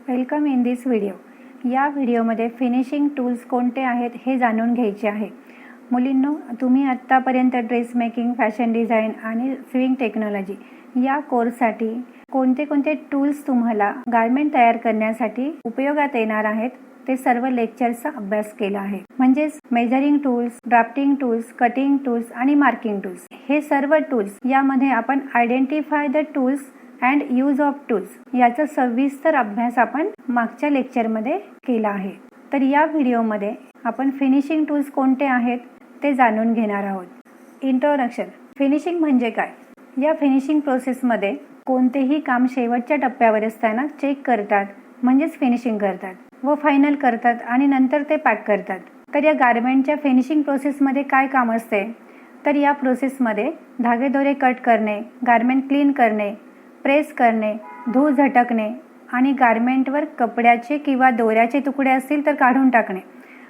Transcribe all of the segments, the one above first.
Welcome in this video. या व्हिडिओमध्ये finishing tools कोणते आहेत हे जाणून घ्यायचे आहे. मुलींनो, तुम्ही आत्तापर्यंत ड्रेस मेकिंग, फॅशन डिझाईन आणि स्विंग टेक्नॉलॉजी या कोर्ससाठी कोणते टूल्स तुम्हाला गारमेंट तयार करण्यासाठी उपयोगात येणार आहेत ते सर्व लेक्चरचा अभ्यास केला आहे. म्हणजेच measuring tools, drafting tools, cutting tools आणि मार्किंग टूल्स हे सर्व टूल्स यामध्ये आपण identify the tools and use of tools याचा सविस्तर अभ्यास आपण मागच्या लेक्चरमध्ये केला आहे. तर या व्हिडिओमध्ये आपण फिनिशिंग टूल्स कोणते आहेत ते जाणून घेणार आहोत. इंट्रोडक्शन. फिनिशिंग म्हणजे काय? या फिनिशिंग प्रोसेसमध्ये कोणतेही काम शेवटच्या टप्प्यावर असताना चेक करतात, म्हणजेच फिनिशिंग करतात व फायनल करतात आणि नंतर ते पॅक करतात. तर या गारमेंटच्या फिनिशिंग प्रोसेसमध्ये काय काम असते? तर या प्रोसेसमध्ये धागेदोरे कट करणे, गारमेंट क्लीन करणे, प्रेस करणे, धूळ झटकणे आणि गारमेंटवर कपड्याचे किंवा दोऱ्याचे तुकडे असतील तर काढून टाकणे,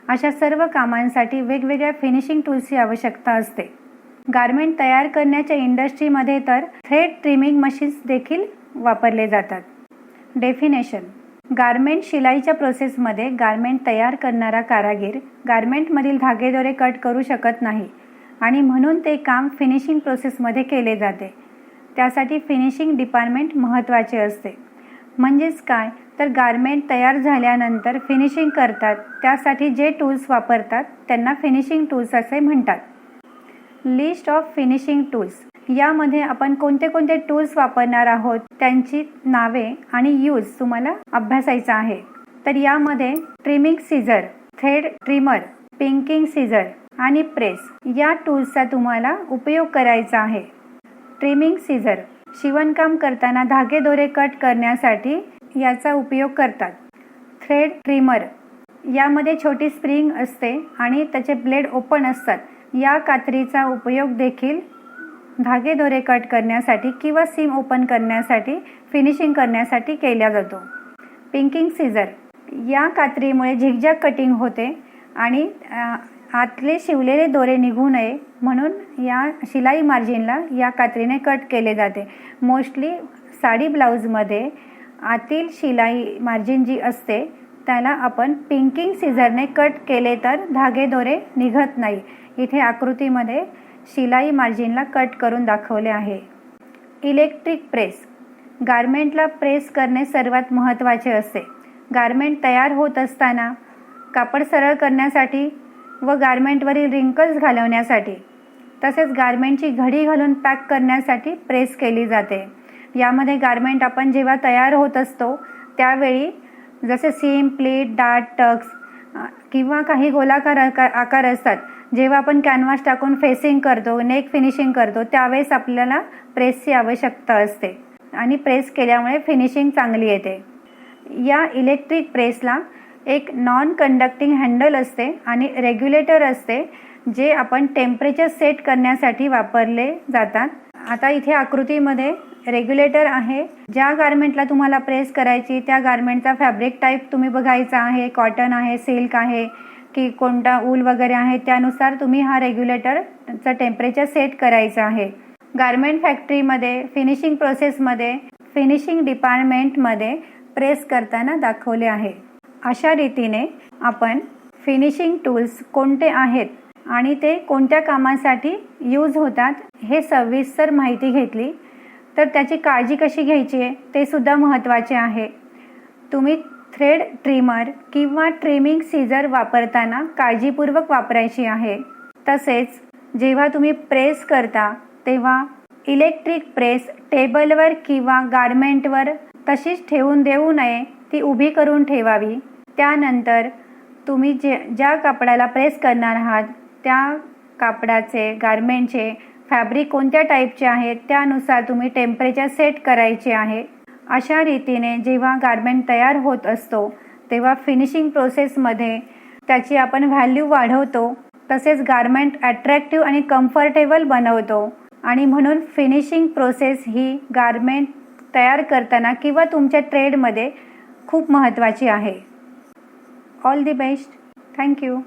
अशा सर्व कामांसाठी वेगवेगळ्या फिनिशिंग टूल्सची आवश्यकता असते. गारमेंट तयार करण्याच्या इंडस्ट्रीमध्ये तर थ्रेड ट्रिमिंग मशीन्स देखील वापरले जातात. डेफिनेशन. गारमेंट शिलाईच्या प्रोसेसमध्ये गारमेंट तयार करणारा कारागीर गारमेंटमधील धागेदोरे कट करू शकत नाही आणि म्हणून ते काम फिनिशिंग प्रोसेसमध्ये केले जाते. त्यासाठी फिनिशिंग डिपार्टमेंट महत्त्वाचे असते. म्हणजेच काय? तर गारमेंट तयार झाल्यानंतर फिनिशिंग करतात, त्यासाठी जे टूल्स वापरतात त्यांना फिनिशिंग टूल्स असे म्हणतात. List of finishing tools. यामध्ये आपण कोणते टूल्स वापरणार आहोत त्यांची नावे आणि यूज तुम्हाला अभ्यासायचा आहे. तर यामध्ये trimming scissor, thread trimmer, pinking scissor आणि प्रेस या टूल्सचा तुम्हाला उपयोग करायचा आहे. ट्रिमिंग सीझर शिवणकाम करताना धागेदोरे कट करण्यासाठी याचा उपयोग करतात. थ्रेड ट्रिमर यामध्ये छोटी स्प्रिंग असते आणि त्याचे ब्लेड ओपन असतात. या कात्रीचा उपयोग देखील धागेदोरे कट करण्यासाठी किंवा सीम ओपन करण्यासाठी, फिनिशिंग करण्यासाठी केला जातो. पिंकिंग सीझर या कात्रीमुळे झिगझॅग कटिंग होते आणि आतले शिवलेले दोरे निघू नये म्हणून या शिलाई मार्जिनला या कात्रीने कट केले जाते. मोस्टली साडी ब्लाऊजमध्ये आतील शिलाई मार्जिन जी असते त्याला आपण पिंकिंग सीझरने कट केले तर धागेदोरे निघत नाही. इथे आकृतीमध्ये शिलाई मार्जिनला कट करून दाखवले आहे. Electric press. गारमेंटला प्रेस करणे सर्वात महत्त्वाचे असते. गारमेंट तयार होत असताना कापड सरळ करण्यासाठी व गारमेंटवरील रिंकल्स घालवण्यासाठी तसेच गारमेंटची घडी घालून पॅक करण्यासाठी प्रेस केली जाते. यामध्ये गारमेंट आपण जेव्हा तयार होत असतो त्यावेळी जसे सीम, प्लीट, डाट, टक्स किंवा काही गोलाकार आकार असतात, जेव्हा आपण कॅनव्हास टाकून फेसिंग करतो, नेक फिनिशिंग करतो त्यावेळेस आपल्याला प्रेसची आवश्यकता असते आणि प्रेस केल्यामुळे फिनिशिंग चांगली येते. या इलेक्ट्रिक प्रेसला एक नॉन कंडक्टिंग हँडल असते आणि रेग्युलेटर असते जे आपण टेम्परेचर सेट करण्यासाठी वापरले जातात. आता इथे आकृतीमध्ये रेग्युलेटर आहे. ज्या गारमेंटला तुम्हाला प्रेस करायची त्या गारमेंटचा फॅब्रिक टाईप तुम्ही बघायचा आहे. कॉटन आहे, सिल्क आहे की कोणता ऊल वगैरे आहे, त्यानुसार तुम्ही हा रेग्युलेटरचा टेम्परेचर सेट करायचं आहे. गारमेंट फॅक्टरीमध्ये फिनिशिंग प्रोसेसमध्ये फिनिशिंग डिपार्टमेंटमध्ये प्रेस करताना दाखवले आहे. अशा रीतीने आपण फिनिशिंग टूल्स कोणते आहेत आणि ते कोणत्या कामासाठी यूज होतात हे सविस्तर माहिती घेतली. तर त्याची काळजी कशी घ्यायची आहे ते सुद्धा महत्त्वाचे आहे. तुम्ही थ्रेड ट्रिमर किंवा ट्रिमिंग सीझर वापरताना काळजीपूर्वक वापरायची आहे. तसेच जेव्हा तुम्ही प्रेस करता तेव्हा इलेक्ट्रिक प्रेस टेबलवर किंवा गारमेंटवर तशीच ठेवून देऊ नये, ती उभी करून ठेवावी. त्यानंतर तुम्ही ज्या कापडाला प्रेस करणार आहात त्या कापडाचे, गारमेंटचे फॅब्रिक कोणत्या टाईपचे आहेत त्यानुसार तुम्ही टेम्परेचर सेट करायचे आहे. अशा रीतीने जेव्हा गारमेंट तयार होत असतो तेव्हा फिनिशिंग प्रोसेसमध्ये त्याची आपण व्हॅल्यू वाढवतो, तसेच गारमेंट अट्रॅक्टिव्ह आणि कम्फर्टेबल बनवतो आणि म्हणून फिनिशिंग प्रोसेस ही गारमेंट तयार करताना किंवा तुमच्या ट्रेडमध्ये खूप महत्त्वाची आहे. All the best. थँक्यू.